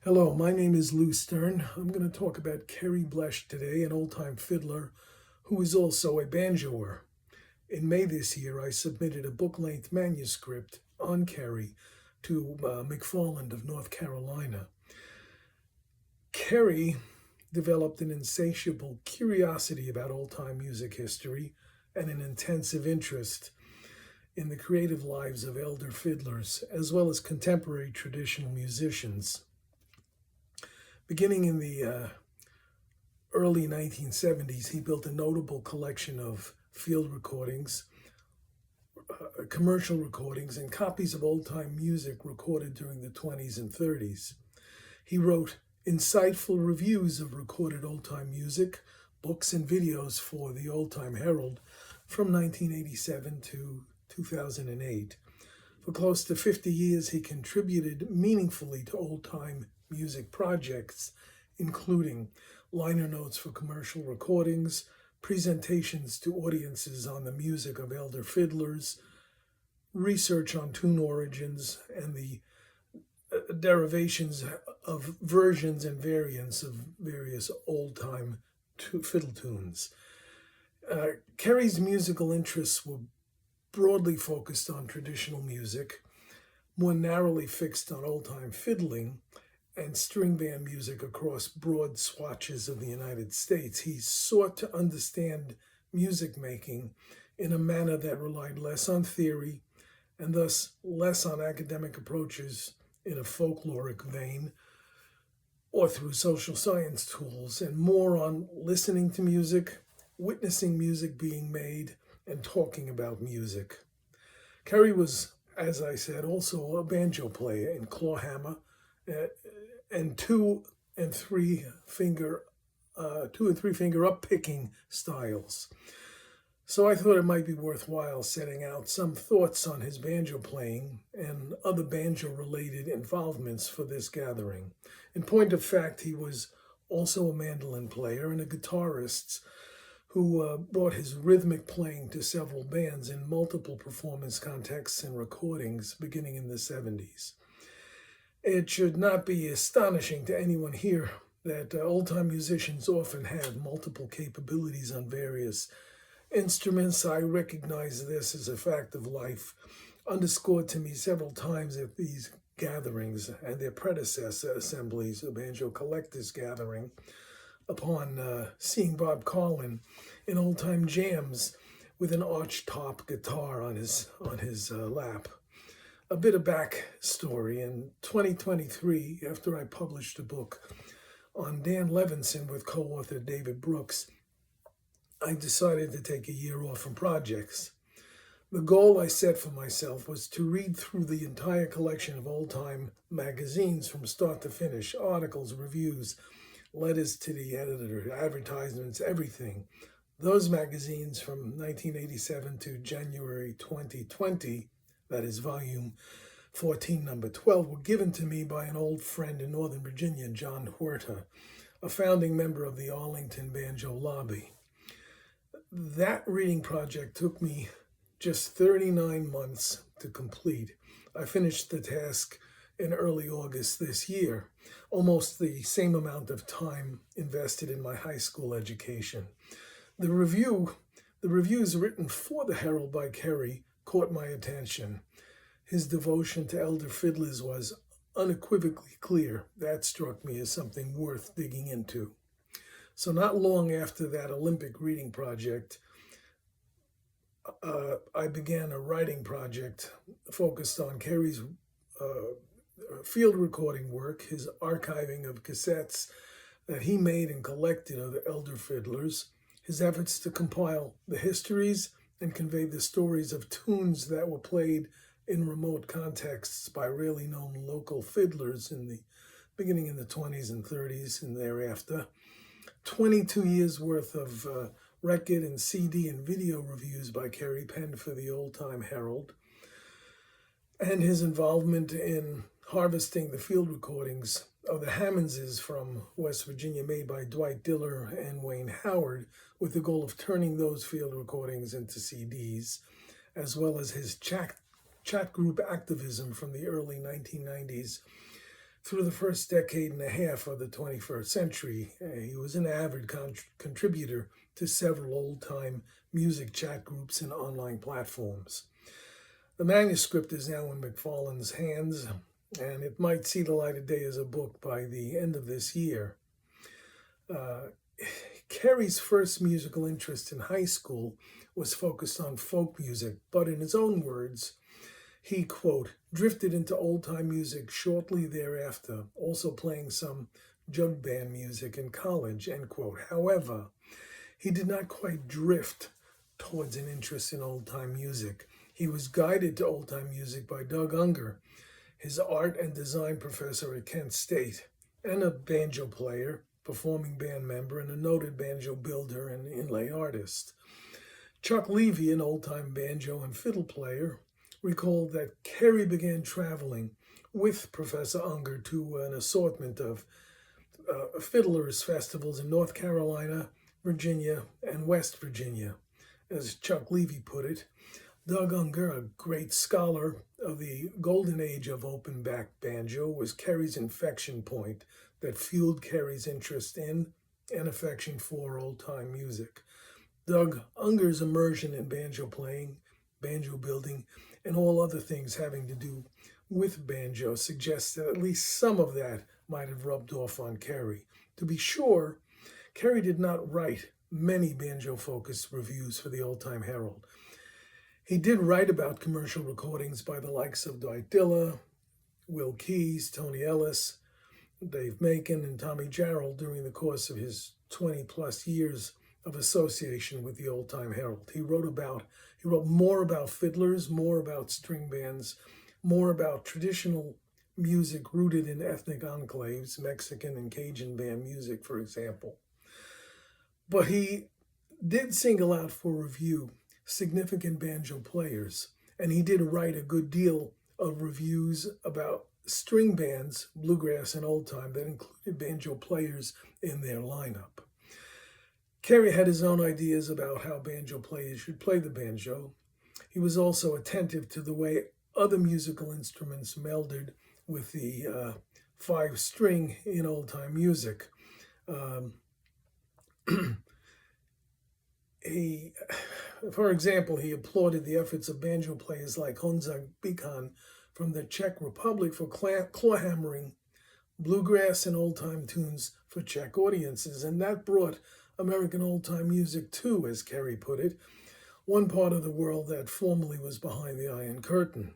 Hello, my name is Lew Stern. I'm going to talk about Kerry Blech today, an old-time fiddler who is also a banjoer. In May this year, I submitted a book-length manuscript on Kerry to McFarland of North Carolina. Kerry developed an insatiable curiosity about old-time music history and an intensive interest in the creative lives of elder fiddlers, as well as contemporary traditional musicians. Beginning in the early 1970s, he built a notable collection of field recordings, commercial recordings, and copies of old-time music recorded during the 20s and 30s. He wrote insightful reviews of recorded old-time music, books, and videos for the Old-Time Herald from 1987 to 2008. For close to 50 years, he contributed meaningfully to old-time music projects, including liner notes for commercial recordings, presentations to audiences on the music of elder fiddlers, research on tune origins, and the derivations of versions and variants of various old-time fiddle tunes. Kerry's musical interests were broadly focused on traditional music, more narrowly fixed on old-time fiddling, and string band music across broad swatches of the United States. He sought to understand music making in a manner that relied less on theory and thus less on academic approaches in a folkloric vein or through social science tools, and more on listening to music, witnessing music being made, and talking about music. Kerry was, as I said, also a banjo player in clawhammer and two and three finger up picking styles. So I thought it might be worthwhile setting out some thoughts on his banjo playing and other banjo related involvements for this gathering. In point of fact, he was also a mandolin player and a guitarist who brought his rhythmic playing to several bands in multiple performance contexts and recordings beginning in the 70s. It should not be astonishing to anyone here that old-time musicians often have multiple capabilities on various instruments. I recognize this as a fact of life, underscored to me several times at these gatherings and their predecessor assemblies, the Banjo Collectors Gathering, upon seeing Bob Carlin in old-time jams with an arch-top guitar on his lap. A bit of backstory. In 2023, after I published a book on Dan Levinson with co-author David Brooks, I decided to take a year off from projects. The goal I set for myself was to read through the entire collection of old-time magazines from start to finish, articles, reviews, letters to the editor, advertisements, everything. Those magazines from 1987 to January 2020, that is volume 14, number 12, were given to me by an old friend in Northern Virginia, John Huerta, a founding member of the Arlington Banjo Lobby. That reading project took me just 39 months to complete. I finished the task in early August this year, almost the same amount of time invested in my high school education. The reviews written for the Herald by Kerry caught my attention. His devotion to elder fiddlers was unequivocally clear. That struck me as something worth digging into. So not long after that Olympic reading project, I began a writing project focused on Kerry's field recording work, his archiving of cassettes that he made and collected of elder fiddlers, his efforts to compile the histories and convey the stories of tunes that were played in remote contexts by rarely known local fiddlers beginning in the 20s and 30s and thereafter. 22 years worth of record and CD and video reviews by Kerry penned for the Old-Time Herald, and his involvement in harvesting the field recordings of the Hammondses from West Virginia made by Dwight Diller and Wayne Howard with the goal of turning those field recordings into CDs, as well as his chat group activism from the early 1990s Through the first decade and a half of the 21st century, he was an avid contributor to several old-time music chat groups and online platforms. The manuscript is now in McFarlane's hands, and it might see the light of day as a book by the end of this year. Kerry's first musical interest in high school was focused on folk music, but in his own words, he, quote, drifted into old-time music shortly thereafter, also playing some jug band music in college, end quote. However, he did not quite drift towards an interest in old-time music. He was guided to old-time music by Doug Unger, his art and design professor at Kent State, and a banjo player, performing band member, and a noted banjo builder and inlay artist. Chuck Levy, an old-time banjo and fiddle player, recalled that Kerry began traveling with Professor Unger to an assortment of fiddlers festivals in North Carolina, Virginia, and West Virginia. As Chuck Levy put it, Doug Unger, a great scholar of the golden age of open-back banjo, was Kerry's inflection point that fueled Kerry's interest in and affection for old-time music. Doug Unger's immersion in banjo playing, banjo building, and all other things having to do with banjo suggests that at least some of that might have rubbed off on Kerry. To be sure, Kerry did not write many banjo-focused reviews for the Old-Time Herald. He did write about commercial recordings by the likes of Dwight Dilla, Will Keyes, Tony Ellis, Dave Macon, and Tommy Jarrell during the course of his 20-plus years of association with the Old-Time Herald. He wrote more about fiddlers, more about string bands, more about traditional music rooted in ethnic enclaves, Mexican and Cajun band music, for example. But he did single out for review significant banjo players, and he did write a good deal of reviews about string bands, bluegrass and old time, that included banjo players in their lineup. Kerry had his own ideas about how banjo players should play the banjo. He was also attentive to the way other musical instruments melded with the five-string in old-time music. For example, he applauded the efforts of banjo players like Honza Bikan from the Czech Republic for clawhammering bluegrass and old-time tunes for Czech audiences, and that brought American old-time music too, as Kerry put it, one part of the world that formerly was behind the Iron Curtain.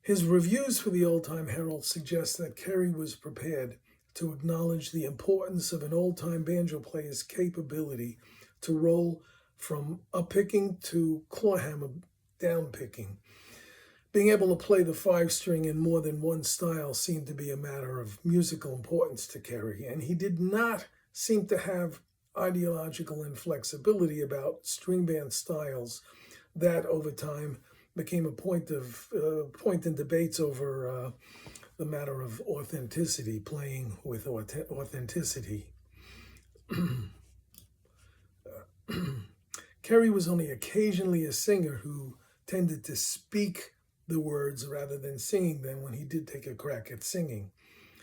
His reviews for the Old-Time Herald suggest that Kerry was prepared to acknowledge the importance of an old-time banjo player's capability to roll from up-picking to clawhammer down-picking. Being able to play the five-string in more than one style seemed to be a matter of musical importance to Kerry, and he did not seem to have ideological inflexibility about string band styles that over time became a point in debates over the matter of authenticity, playing with authenticity. Kerry was only occasionally a singer who tended to speak the words rather than singing them when he did take a crack at singing.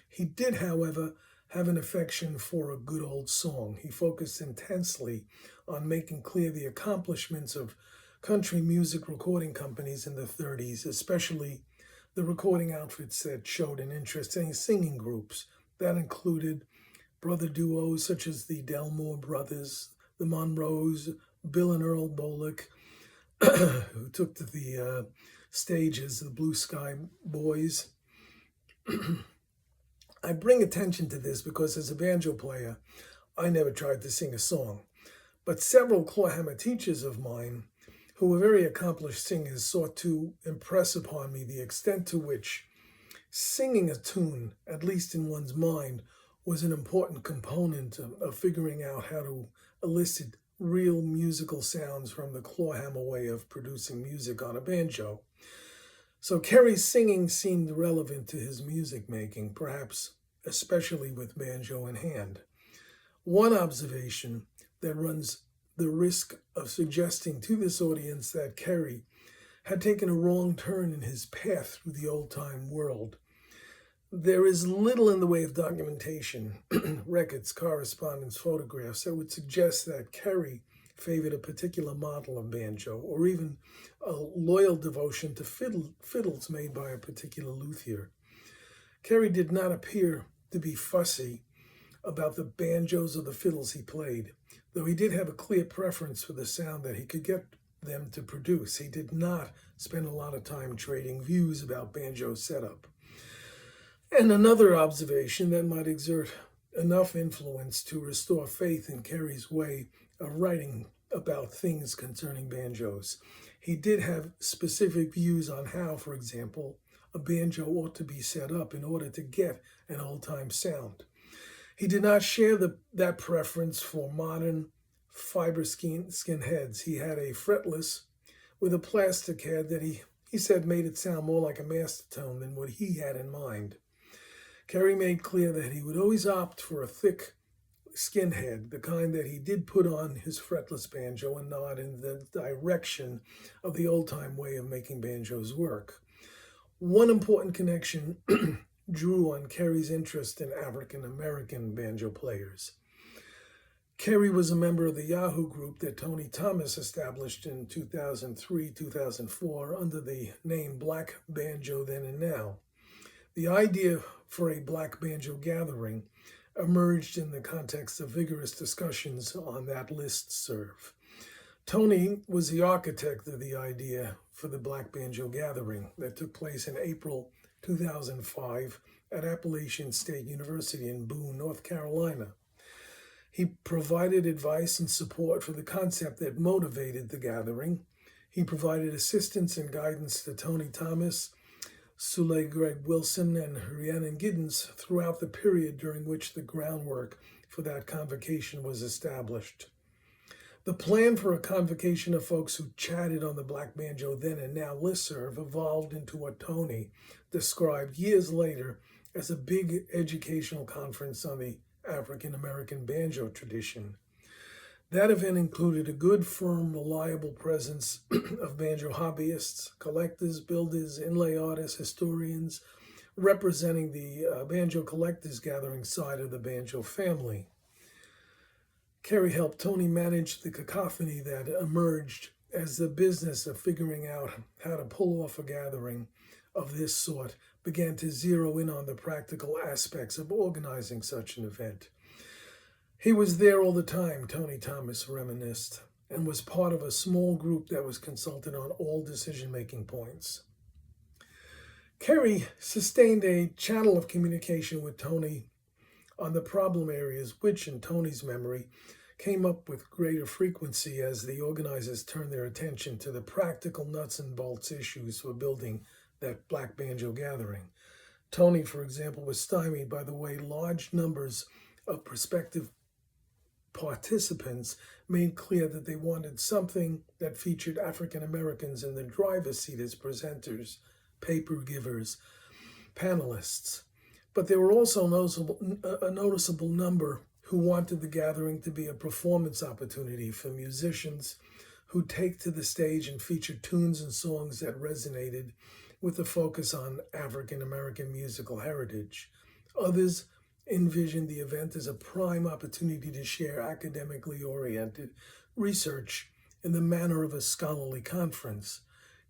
He did, however, have an affection for a good old song. He focused intensely on making clear the accomplishments of country music recording companies in the 30s, especially the recording outfits that showed an interest in singing groups. That included brother duos such as the Delmore Brothers, the Monroes, Bill and Earl Bullock, who took to the stage as the Blue Sky Boys. I bring attention to this because as a banjo player, I never tried to sing a song. But several clawhammer teachers of mine, who were very accomplished singers, sought to impress upon me the extent to which singing a tune, at least in one's mind, was an important component of figuring out how to elicit real musical sounds from the clawhammer way of producing music on a banjo. So Kerry's singing seemed relevant to his music making, perhaps especially with banjo in hand. One observation that runs the risk of suggesting to this audience that Kerry had taken a wrong turn in his path through the old-time world. There is little in the way of documentation, records, correspondence, photographs that would suggest that Kerry favored a particular model of banjo or even a loyal devotion to fiddles made by a particular luthier. Kerry did not appear to be fussy about the banjos or the fiddles he played, though he did have a clear preference for the sound that he could get them to produce. He did not spend a lot of time trading views about banjo setup. And another observation that might exert enough influence to restore faith in Kerry's way of writing about things concerning banjos. He did have specific views on how, for example, a banjo ought to be set up in order to get an old-time sound. He did not share that preference for modern fiber skin heads. He had a fretless with a plastic head that he said made it sound more like a master tone than what he had in mind. Kerry made clear that he would always opt for a thick skin head, the kind that he did put on his fretless banjo and nod in the direction of the old-time way of making banjos work. One important connection drew on Kerry's interest in African-American banjo players. Kerry was a member of the Yahoo group that Tony Thomas established in 2003-2004 under the name Black Banjo Then and Now. The idea for a Black Banjo gathering emerged in the context of vigorous discussions on that listserv. Tony was the architect of the idea for the Black Banjo gathering that took place in April 2005 at Appalachian State University in Boone, North Carolina. He provided advice and support for the concept that motivated the gathering. He provided assistance and guidance to Tony Thomas, Sule Greg Wilson, and Rhiannon Giddens throughout the period during which the groundwork for that convocation was established. The plan for a convocation of folks who chatted on the Black Banjo Then and Now listserv evolved into what Tony described years later as a big educational conference on the African-American banjo tradition. That event included a good, firm, reliable presence of banjo hobbyists, collectors, builders, inlay artists, historians, representing the banjo collectors gathering side of the banjo family. Kerry helped Tony manage the cacophony that emerged as the business of figuring out how to pull off a gathering of this sort began to zero in on the practical aspects of organizing such an event. He was there all the time, Tony Thomas reminisced, and was part of a small group that was consulted on all decision-making points. Kerry sustained a channel of communication with Tony on the problem areas, which, in Tony's memory, came up with greater frequency as the organizers turned their attention to the practical nuts and bolts issues for building that Black Banjo gathering. Tony, for example, was stymied by the way large numbers of prospective participants made clear that they wanted something that featured African Americans in the driver's seat as presenters, paper givers, panelists. But there were also a noticeable number who wanted the gathering to be a performance opportunity for musicians who take to the stage and feature tunes and songs that resonated with the focus on African American musical heritage. Others envisioned the event as a prime opportunity to share academically oriented research in the manner of a scholarly conference.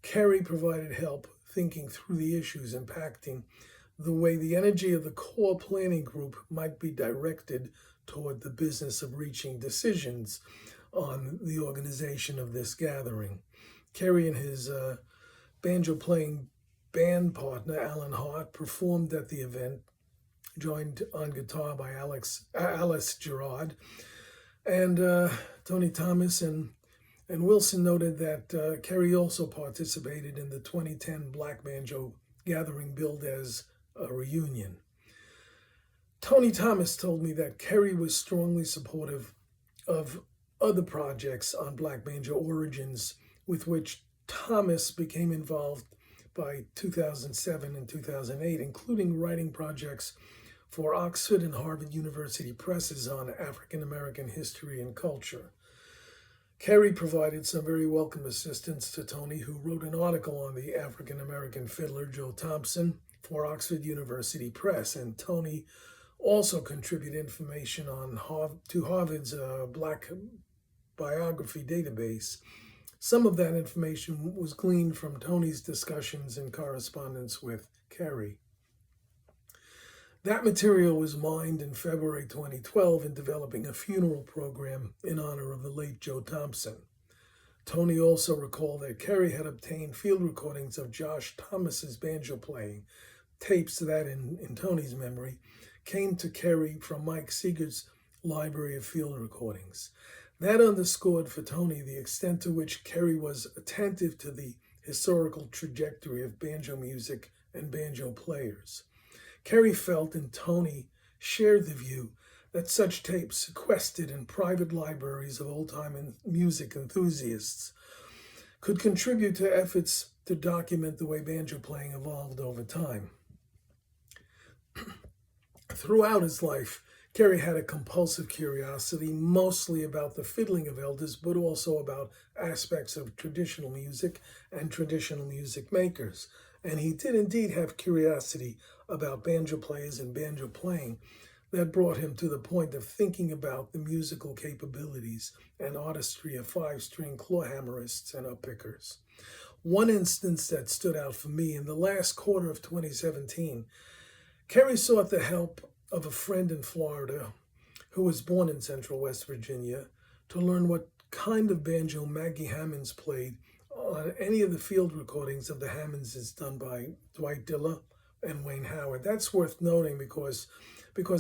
Kerry provided help thinking through the issues impacting the way the energy of the core planning group might be directed toward the business of reaching decisions on the organization of this gathering. Kerry and his banjo-playing band partner, Alan Hart, performed at the event, joined on guitar by Alice Gerard. And Tony Thomas and Wilson noted that Kerry also participated in the 2010 Black Banjo gathering billed as a reunion. Tony Thomas told me that Kerry was strongly supportive of other projects on Black Banjo origins with which Thomas became involved by 2007 and 2008, including writing projects for Oxford and Harvard University presses on African American history and culture. Kerry provided some very welcome assistance to Tony, who wrote an article on the African American fiddler Joe Thompson for Oxford University Press, and Tony also contributed information to Harvard's Black biography database. Some of that information was gleaned from Tony's discussions and correspondence with Kerry. That material was mined in February 2012 in developing a funeral program in honor of the late Joe Thompson. Tony also recalled that Kerry had obtained field recordings of Josh Thomas's banjo playing, tapes that, in Tony's memory, came to Kerry from Mike Seeger's library of field recordings. That underscored for Tony the extent to which Kerry was attentive to the historical trajectory of banjo music and banjo players. Kerry felt, and Tony shared the view, that such tapes sequestered in private libraries of old-time music enthusiasts could contribute to efforts to document the way banjo playing evolved over time. Throughout his life, Kerry had a compulsive curiosity, mostly about the fiddling of elders, but also about aspects of traditional music and traditional music makers. And he did indeed have curiosity about banjo players and banjo playing that brought him to the point of thinking about the musical capabilities and artistry of five-string clawhammerists and uppickers. One instance that stood out for me: in the last quarter of 2017, Kerry sought the help of a friend in Florida who was born in Central West Virginia to learn what kind of banjo Maggie Hammonds played on any of the field recordings of the Hammondses done by Dwight Diller and Wayne Howard. That's worth noting because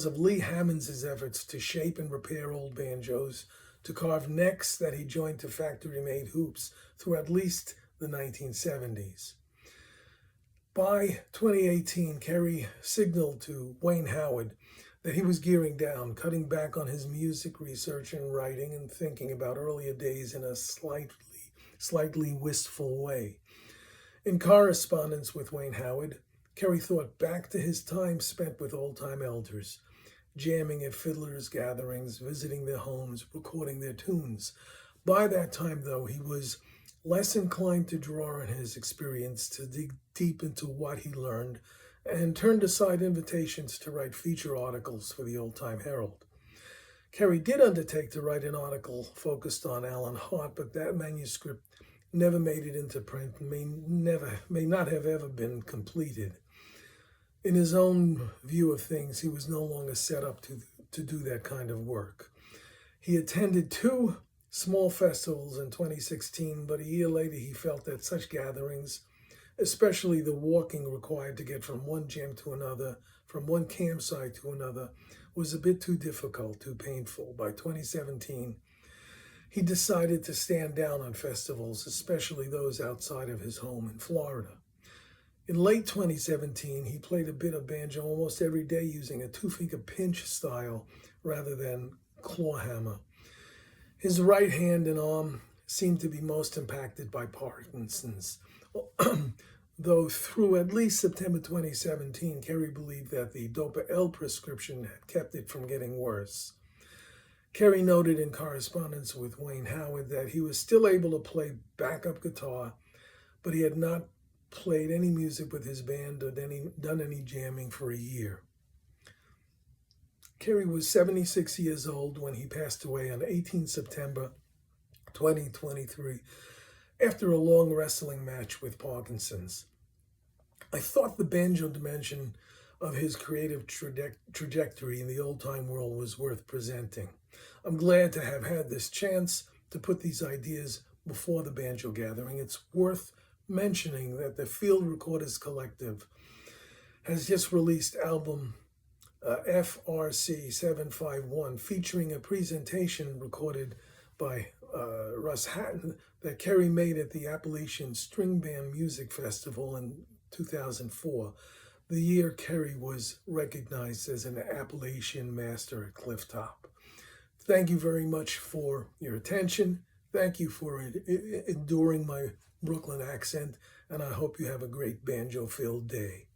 of Lee Hammonds' efforts to shape and repair old banjos, to carve necks that he joined to factory-made hoops through at least the 1970s. By 2018, Kerry signaled to Wayne Howard that he was gearing down, cutting back on his music research and writing, and thinking about earlier days in a slightly wistful way. In correspondence with Wayne Howard, Kerry thought back to his time spent with old-time elders, jamming at fiddlers' gatherings, visiting their homes, recording their tunes. By that time, though, he was less inclined to draw on his experience, to dig deep into what he learned, and turned aside invitations to write feature articles for the Old-Time Herald. Kerry did undertake to write an article focused on Alan Hart, but that manuscript never made it into print and may not have ever been completed. In his own view of things, he was no longer set up to do that kind of work. He attended 2 small festivals in 2016, but a year later he felt that such gatherings, especially the walking required to get from one jam to another, from one campsite to another, was a bit too difficult, too painful. By 2017, he decided to stand down on festivals, especially those outside of his home in Florida. In late 2017, he played a bit of banjo almost every day using a 2-finger pinch style rather than clawhammer. His right hand and arm seemed to be most impacted by Parkinson's, though through at least September 2017, Kerry believed that the Dopa-L prescription had kept it from getting worse. Kerry noted in correspondence with Wayne Howard that he was still able to play backup guitar, but he had not played any music with his band or done any jamming for a year. Kerry was 76 years old when he passed away on 18 September 2023 after a long wrestling match with Parkinson's. I thought the banjo dimension of his creative trajectory in the old-time world was worth presenting. I'm glad to have had this chance to put these ideas before the banjo gathering. It's worth mentioning that the Field Recorders Collective has just released album FRC 751, featuring a presentation recorded by Russ Hatton that Kerry made at the Appalachian String Band Music Festival in 2004, the year Kerry was recognized as an Appalachian master at Clifftop. Thank you very much for your attention. Thank you for enduring my Brooklyn accent, and I hope you have a great banjo-filled day.